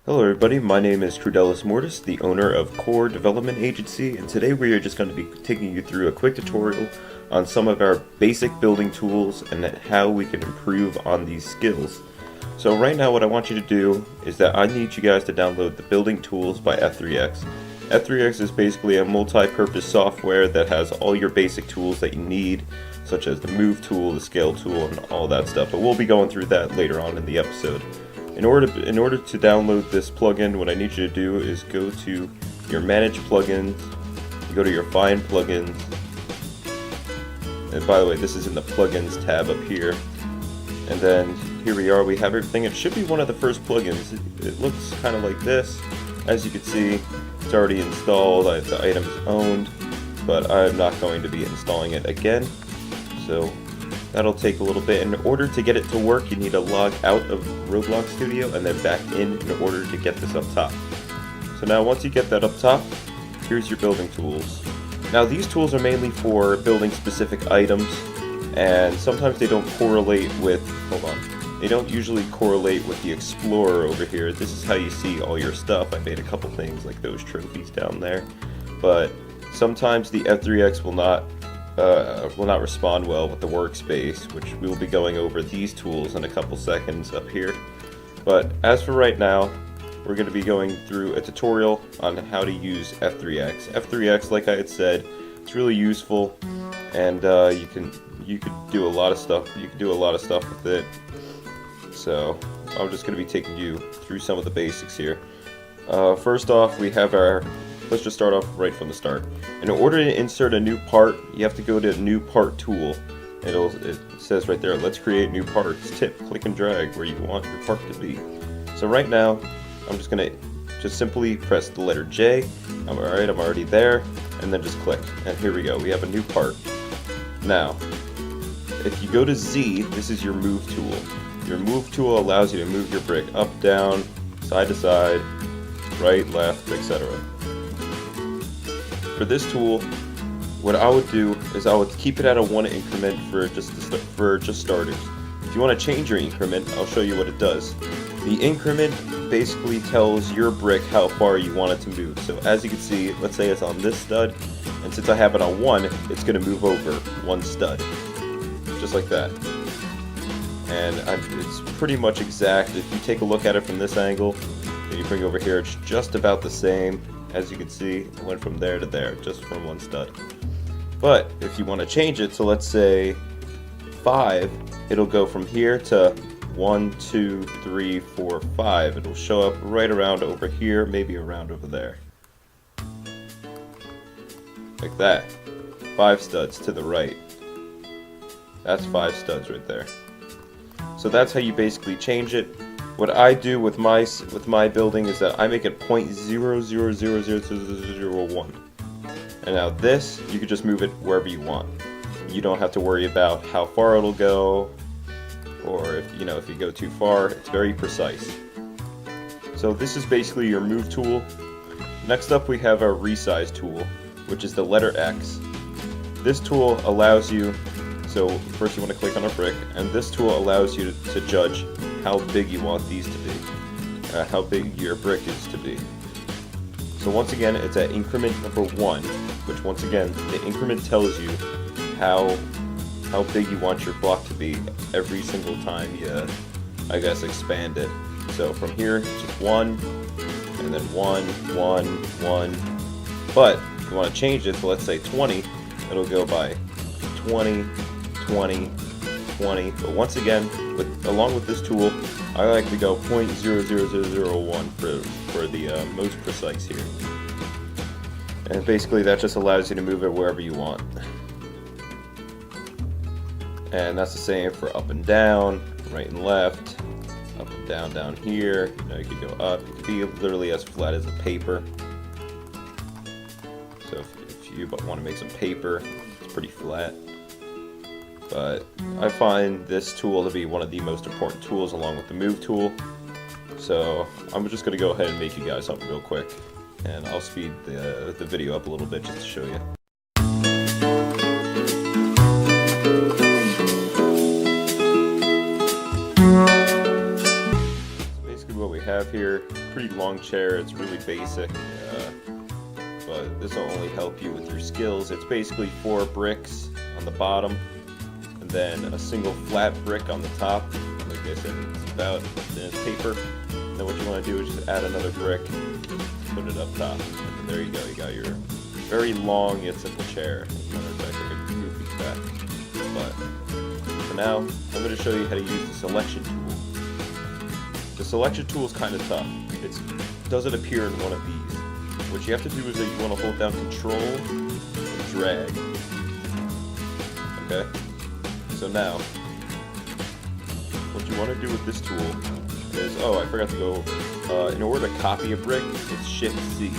Hello everybody, my name is CrudelisMortis, the owner of Core Development Agency, and today we are just going to be taking you through a quick tutorial on some of our basic building tools and how we can improve on these skills. So right now what I want you to do is that I need you guys to download the Building Tools by F3X. F3X is basically a multi-purpose software that has all your basic tools that you need, such as the Move tool, the Scale tool, and all that stuff, but we'll be going through that later on in the episode. In order to download this plugin, what I need you to do is go to your Manage Plugins, you go to your Find Plugins, and by the way, this is in the Plugins tab up here, and then here we are, we have everything. It should be one of the first plugins. It looks kind of like this. As you can see, it's already installed, the item is owned, but I'm not going to be installing it again, so that'll take a little bit. In order to get it to work, you need to log out of Roblox Studio and then back in order to get this up top. So now once you get that up top, here's your building tools. Now these tools are mainly for building specific items, and sometimes they don't correlate with, they don't usually correlate with the Explorer over here. This is how you see all your stuff. I made a couple things like those trophies down there, but sometimes the F3X will not respond well with the workspace, which we will be going over these tools in a couple seconds up here. But as for right now, we're going to be going through a tutorial on how to use F3X. F3X, like I had said, it's really useful, and you can do a lot of stuff. You can do a lot of stuff with it. So I'm just going to be taking you through some of the basics here. First off, we have let's just start off right from the start. In order to insert a new part, you have to go to New Part tool. It says right there, let's create new parts. Tip, click and drag where you want your part to be. So right now, I'm just gonna simply press the letter J. I'm already there, and then just click. And here we go, we have a new part. Now, if you go to Z, this is your Move tool. Your Move tool allows you to move your brick up, down, side to side, right, left, etc. For this tool, what I would do is I would keep it at a 1 increment for just starters. If you want to change your increment, I'll show you what it does. The increment basically tells your brick how far you want it to move. So as you can see, let's say it's on this stud, and since I have it on 1, it's going to move over 1 stud, just like that. And it's pretty much exact. If you take a look at it from this angle, and you bring over here, it's just about the same. As you can see, it went from there to there, just from 1 stud. But if you want to change it, so let's say 5, it'll go from here to 1, 2, 3, 4, 5. It'll show up right around over here, maybe around over there. Like that. 5 studs to the right. That's 5 studs right there. So that's how you basically change it. What I do with my building is that I make it 0.00000001. And now this, you can just move it wherever you want. You don't have to worry about how far it'll go, or if you go too far. It's very precise. So this is basically your Move tool. Next up we have our Resize tool, which is the letter X. This tool allows you, so first you want to click on a brick, and this tool allows you to judge how big you want these to be, how big your brick is to be. So once again, it's at increment number 1, which once again, the increment tells you how big you want your block to be every single time you, expand it. So from here, just 1, and then 1, 1, 1. But if you want to change it to, let's say 20, it'll go by 20, 20, 20. But once again, along with this tool, I like to go 0.00001 for the most precise here. And basically that just allows you to move it wherever you want. And that's the same for up and down, right and left, up and down here. You can go up, it could be literally as flat as a paper. So if you want to make some paper, it's pretty flat. But I find this tool to be one of the most important tools along with the Move tool. So I'm just going to go ahead and make you guys something real quick. And I'll speed the video up a little bit just to show you. So basically what we have here pretty long chair. It's really basic, but this will only help you with your skills. It's basically 4 bricks on the bottom, and then a single flat brick on the top. Like I said, it's about paper. And then what you want to do is just add another brick, put it up top, and then there you go. You got your very long yet simple chair. It's like a goofy cat. But for now, I'm going to show you how to use the selection tool. The selection tool is kind of tough. It doesn't appear in one of these. What you have to do is that you want to hold down Control and drag. Okay? So now, what you want to do with this tool is, oh, I forgot to go over. In order to copy a brick, it's Shift-C.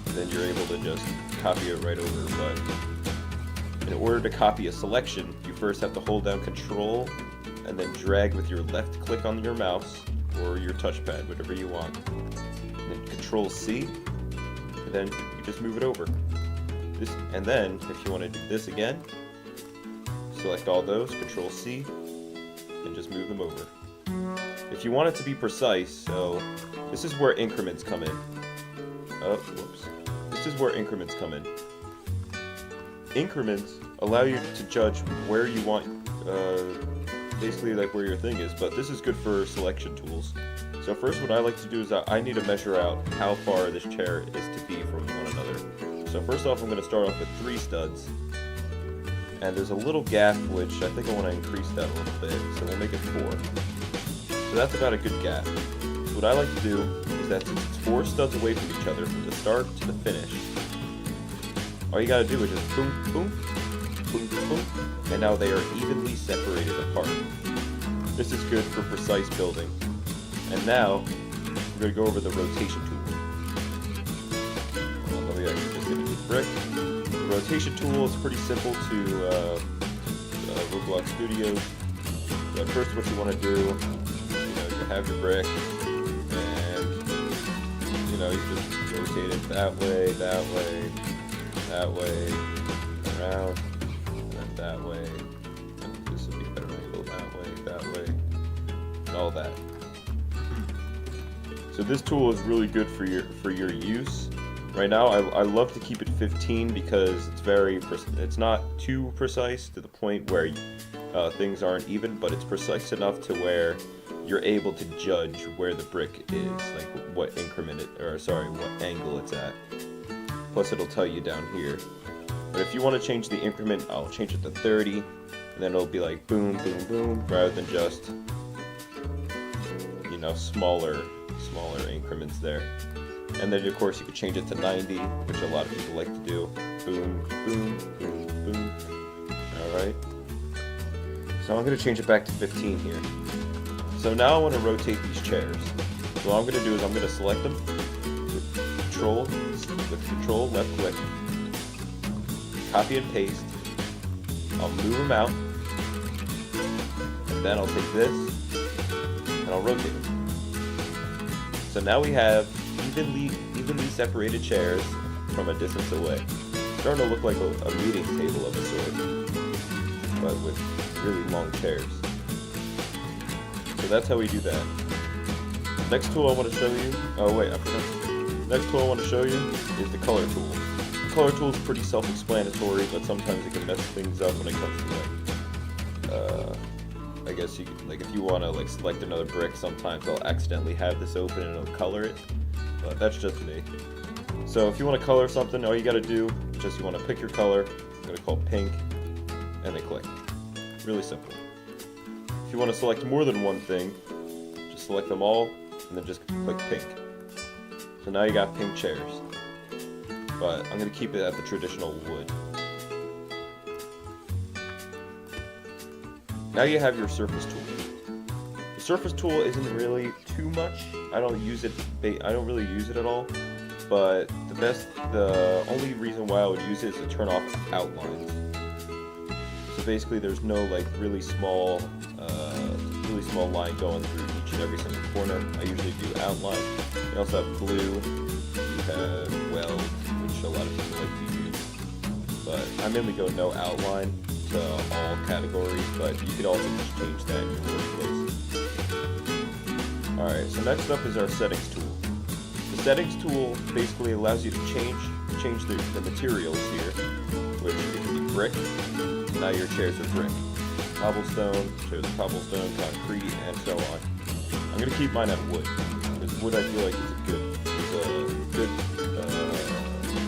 And then you're able to just copy it right over. But in order to copy a selection, you first have to hold down Control and then drag with your left click on your mouse or your touchpad, whatever you want. And then Control-C, and then you just move it over. And then, if you want to do this again, select all those, Control-C, and just move them over. If you want it to be precise, so this is where increments come in. Oh, whoops. This is where increments come in. Increments allow you to judge where you want, basically like where your thing is, but this is good for selection tools. So first what I like to do is I need to measure out how far this chair is to be from one another. So first off, I'm going to start off with 3 studs. And there's a little gap, which I think I want to increase that a little bit, so we'll make it 4. So that's about a good gap. So what I like to do is that since it's 4 studs away from each other from the start to the finish, all you gotta do is just boom, boom, boom, boom, and now they are evenly separated apart. This is good for precise building. And now, we're going to go over the rotation tool. Let me actually just get a new brick. The rotation tool is pretty simple to Roblox Studios. But first what you want to do, you have your brick, and, you just rotate it that way, that way, that way, around, and then that way. And this would be a better angle, that way, and all that. So this tool is really good for your use. Right now, I love to keep it 15 because it's not too precise to the point where things aren't even, but it's precise enough to where you're able to judge where the brick is, like what what angle it's at. Plus, it'll tell you down here. But if you want to change the increment, I'll change it to 30, and then it'll be like boom, boom, boom, rather than just smaller increments there. And then of course you could change it to 90, which a lot of people like to do. Boom, boom, boom, boom. Alright. So I'm going to change it back to 15 here. So now I want to rotate these chairs. So what I'm going to do is I'm going to select them with Control, left click, copy and paste. I'll move them out, and then I'll take this and I'll rotate them. So now we have evenly separated chairs from a distance away. It's starting to look like a meeting table of a sort, but with really long chairs. So that's how we do that. Next tool I want to show you, next tool I want to show you is the color tool. The color tool is pretty self-explanatory, but sometimes it can mess things up when it comes to I guess you could, if you want to select another brick, sometimes I'll accidentally have this open and it'll color it, but that's just me. So if you want to color something, all you got to do is you want to pick your color. I'm going to call pink, and then click. Really simple. If you want to select more than one thing, just select them all, and then just click pink. So now you got pink chairs, but I'm going to keep it at the traditional wood. Now you have your surface tool. The surface tool isn't really too much. I don't really use it at all. But the only reason why I would use it is to turn off outlines. So basically, there's no really small line going through each and every single corner. I usually do outline. You also have glue. You have weld, which a lot of people like to use. But I mainly go no outline to all categories, but you could also just change that in your workplace. Alright, so next up is our settings tool. The settings tool basically allows you to change the materials here, which it can be brick. Now your chairs are brick. Cobblestone, chairs are cobblestone, concrete, and so on. I'm going to keep mine at wood, because wood I feel like is a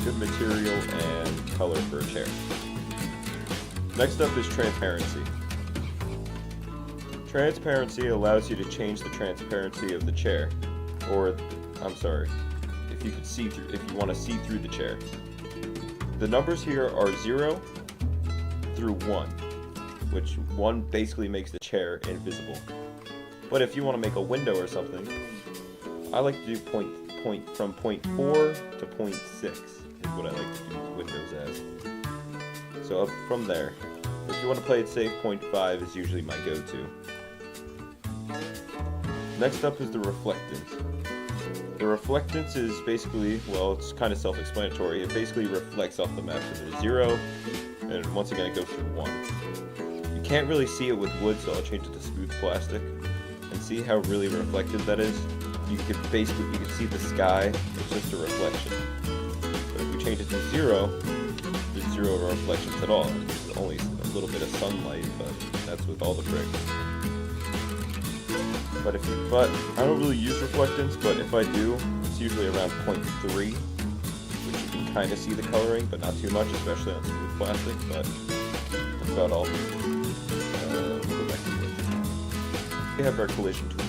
good material and color for a chair. Next up is transparency. Transparency allows you to change the transparency of the chair, or, I'm sorry, if you want to see through the chair. The numbers here are 0 through 1, which 1 basically makes the chair invisible. But if you want to make a window or something, I like to do from point 4 to point 6 is what I like to do windows as. So up from there. If you want to play it safe, point 5 is usually my go-to. Next up is the reflectance. The reflectance is basically, well, it's kind of self-explanatory. It basically reflects off the map. So there's 0, and once again it goes through 1. You can't really see it with wood, so I'll change it to smooth plastic. And see how really reflective that is? You can see the sky, it's just a reflection. But if we change it to 0, there's 0 reflections at all. There's only a little bit of sunlight, but that's with all the bricks. But I don't really use reflectance, but if I do, it's usually around 0.3, which you can kind of see the coloring, but not too much, especially on smooth plastic, but that's about all. We'll go back to wood. We have our collision tool.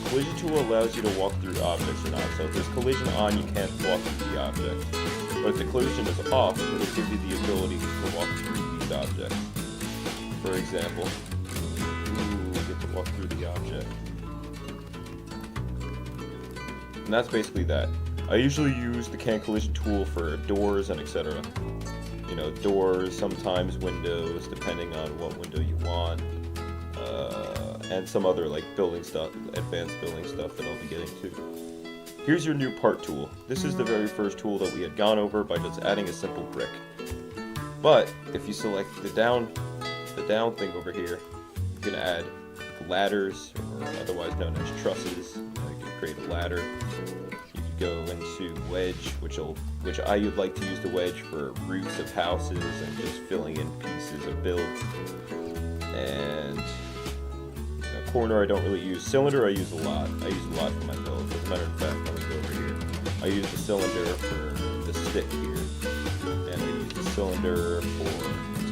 Collision tool allows you to walk through objects or not, so if there's collision on, you can't walk through the object. But if the collision is off, it'll give you the ability to walk through these objects. For example, we get to walk through the object. And that's basically that. I usually use the can collision tool for doors and etc. You know, doors, sometimes windows, depending on what window you want, and some other like building stuff, advanced building stuff that I'll be getting to. Here's your new part tool. This is the very first tool that we had gone over by just adding a simple brick. But if you select the down thing over here, you can add ladders, or otherwise known as trusses. You can create a ladder. You could go into wedge, which I would like to use the wedge for roofs of houses and just filling in pieces of builds. And corner I don't really use. Cylinder I use a lot. I use a lot for my builds. As a matter of fact, let me go over here. I use the cylinder for the stick here, and I use the cylinder for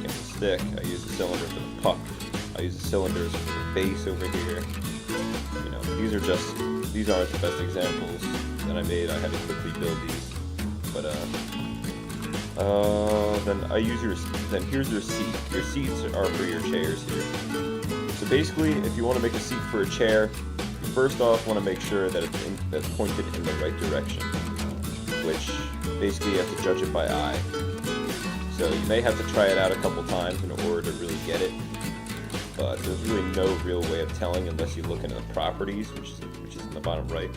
the stick. I use the cylinder for the puck. I use the cylinders for the base over here. You know, these aren't the best examples that I made. I had to quickly build these, but then here's your seat. Your seats are for your chairs here. So basically, if you want to make a seat for a chair, you first off want to make sure that it's pointed in the right direction, which basically you have to judge it by eye. So you may have to try it out a couple times in order to really get it, but there's really no real way of telling unless you look into the properties, which is in the bottom right,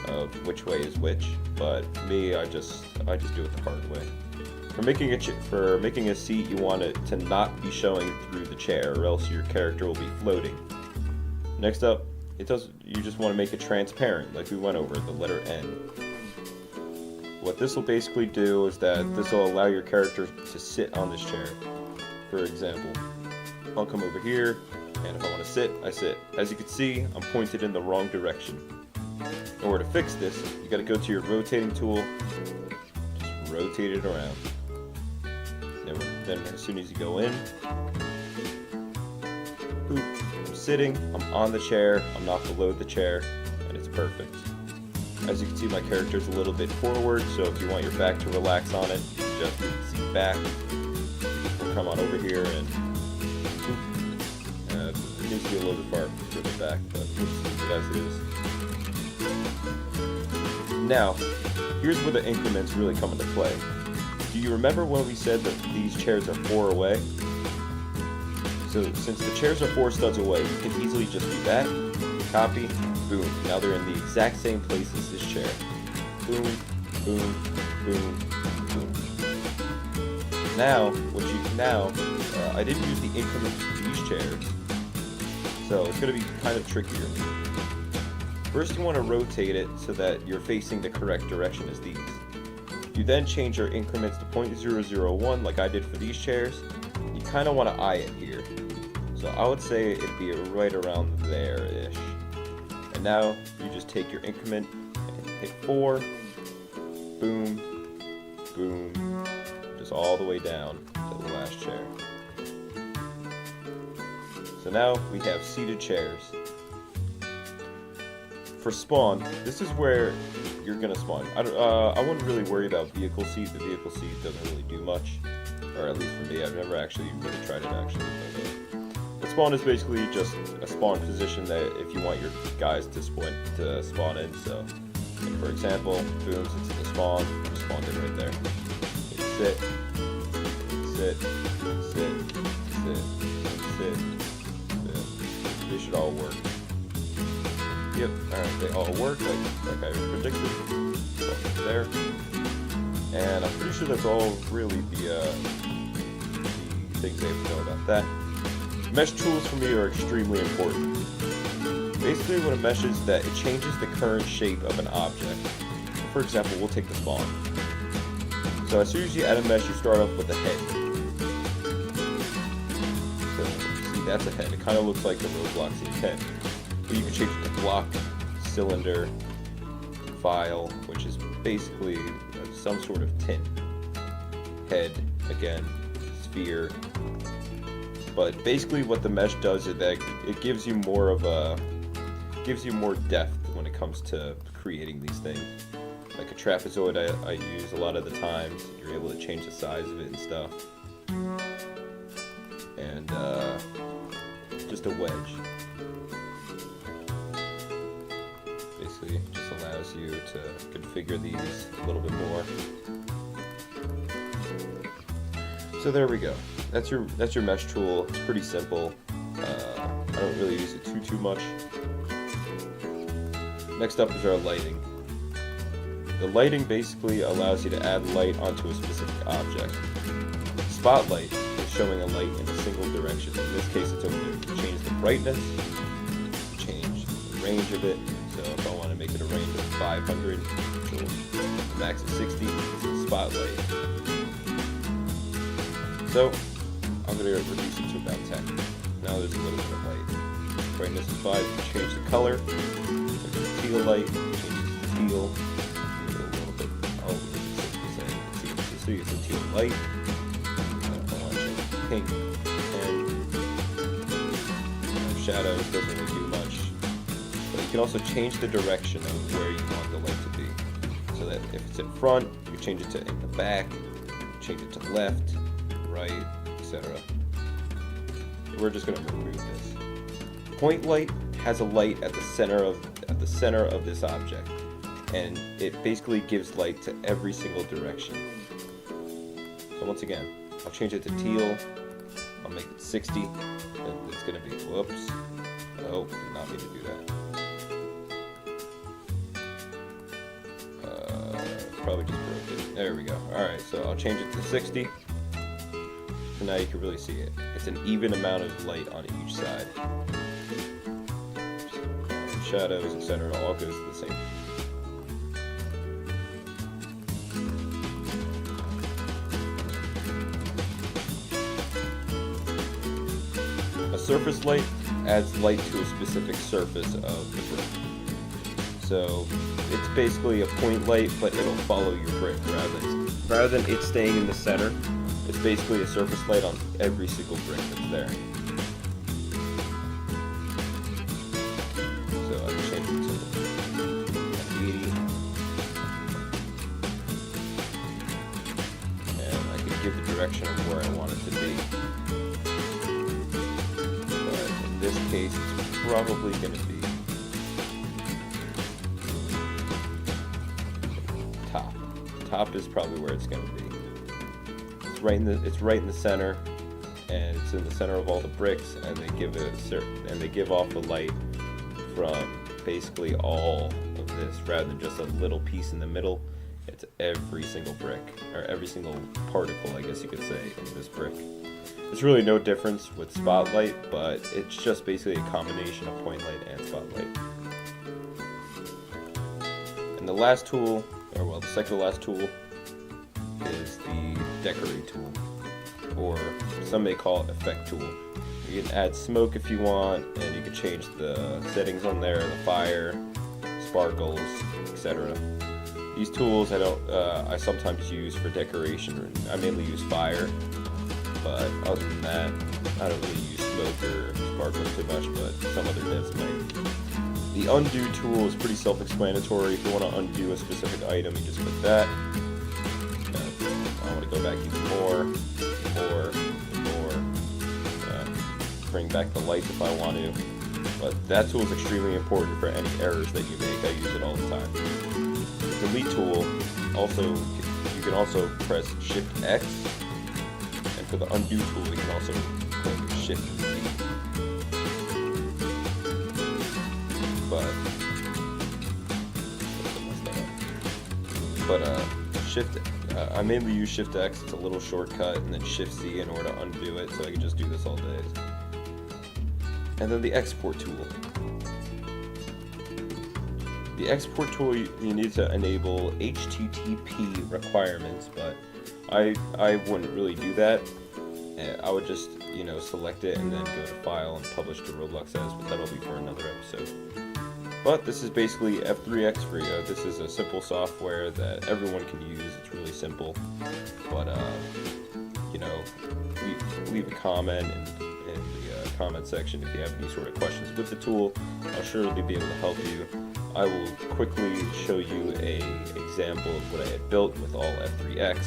of which way is which. But me, I just do it the hard way. For making a seat, you want it to not be showing through the chair, or else your character will be floating. Next up, you just want to make it transparent, like we went over, the letter N. What this will basically do is that this will allow your character to sit on this chair. For example, I'll come over here, and if I want to sit, I sit. As you can see, I'm pointed in the wrong direction. In order to fix this, you got to go to your rotating tool, just rotate it around. Then as soon as you go in, boop, I'm sitting, I'm on the chair, I'm not below the chair, and it's perfect. As you can see, my character's a little bit forward, so if you want your back to relax on it, you just move the seat back. We'll come on over here and boop. It needs to be a little bit far further back, but we'll just leave it as it is. Now, here's where the increments really come into play. Do you remember when we said that these chairs are 4 away? So since the chairs are 4 studs away, you can easily just do that, copy, boom. Now they're in the exact same place as this chair. Boom, boom, boom, boom. Now, I didn't use the increments for these chairs, so it's going to be kind of trickier. First you want to rotate it so that you're facing the correct direction as these. You then change your increments to 0.001 like I did for these chairs. You kind of want to eye it here. So I would say it'd be right around there-ish. And now you just take your increment and hit 4, boom, boom, just all the way down to the last chair. So now we have seated chairs. For spawn, this is where you're gonna spawn. I wouldn't really worry about vehicle seat. The vehicle seat doesn't really do much, or at least for me. I've never actually really tried it actually. But spawn is basically just a spawn position that if you want your guys to spawn in. So, like for example, boom, since it's a spawn, just spawned in right there. Sit, sit, sit, sit, sit, sit. They should all work. Yep, alright, they all work like I predicted. So, there. And I'm pretty sure that's all really the things they have to know about that. Mesh tools for me are extremely important. Basically what a mesh is that it changes the current shape of an object. For example, we'll take the spawn. So as soon as you add a mesh, you start off with a head. So, see, that's a head. It kind of looks like the Roblox scene's head. But you can change it to block, cylinder, vial, which is basically some sort of tin. Head, again, sphere. But basically what the mesh does is that it gives you more of a, gives you more depth when it comes to creating these things. Like a trapezoid I use a lot of the times, you're able to change the size of it and stuff. And just a wedge. Basically just allows you to configure these a little bit more. So there we go. That's your mesh tool. It's pretty simple. I don't really use it too much. Next up is our lighting. The lighting basically allows you to add light onto a specific object. Spotlight is showing a light in a single direction. In this case, it's over there. You change the brightness, change the range of it. So if I want to make it a range of 500, the max is 60, it's a spotlight. So I'm going to reduce it to about 10. Now there's a little bit of light. Brightness is 5, you change the color. There's a teal light, changes to teal. A little bit, oh, so it's a teal light. I want to change to pink. And shadows doesn't really do much. But you can also change the direction of where you want the light to be. So that if it's in front, you change it to in the back, change it to left, right, etc. We're just going to remove this. Point light has a light at the center of this object, and it basically gives light to every single direction. So once again, I'll change it to teal. I'll make it 60. It's going to be, whoops. Oh, did not mean to do that. Probably just broke it. There we go. Alright, so I'll change it to 60. So now you can really see it. It's an even amount of light on each side. Shadows, etc. all goes to the same. A surface light adds light to a specific surface of the brick. So it's basically a point light, but it'll follow your brick rather than it staying in the center. It's basically a surface light on every single brick that's there. So I can change it to 80. And I can give the direction of where I want it to be. But in this case, it's probably going to be top. Top is probably where it's going to be. It's right in the center, and it's in the center of all the bricks, and they give off the light from basically all of this rather than just a little piece in the middle. It's every single brick, or every single particle, I guess you could say, in this brick. There's really no difference with spotlight, but it's just basically a combination of point light and spotlight. And the last tool, or well, the second to last tool, is the decorate tool, or some may call it effect tool. You can add smoke if you want, and you can change the settings on there, the fire, sparkles, etc. These tools I sometimes use for decoration. I mainly use fire, but other than that, I don't really use smoke or sparkles too much, but some other devs might. The undo tool is pretty self-explanatory. If you want to undo a specific item, you just click that. I want to go back even more. Bring back the lights if I want to. But that tool is extremely important for any errors that you make. I use it all the time. The delete tool, you can also press Shift X, and for the undo tool, you can also click Shift V. I mainly use Shift X. It's a little shortcut, and then Shift Z in order to undo it. So I can just do this all day. And then the export tool. The export tool, you need to enable HTTP requirements, but I wouldn't really do that. I would just, select it and then go to File and Publish to Roblox as, but that'll be for another episode. But this is basically F3X for you. This is a simple software that everyone can use. It's really simple, but leave a comment in the comment section if you have any sort of questions with the tool. I'll surely be able to help you. I will quickly show you an example of what I had built with all F3X.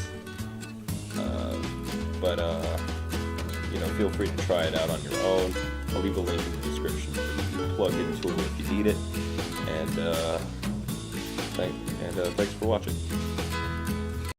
Feel free to try it out on your own. I'll leave a link in the description for the plug-in tool if you need it. And thanks for watching.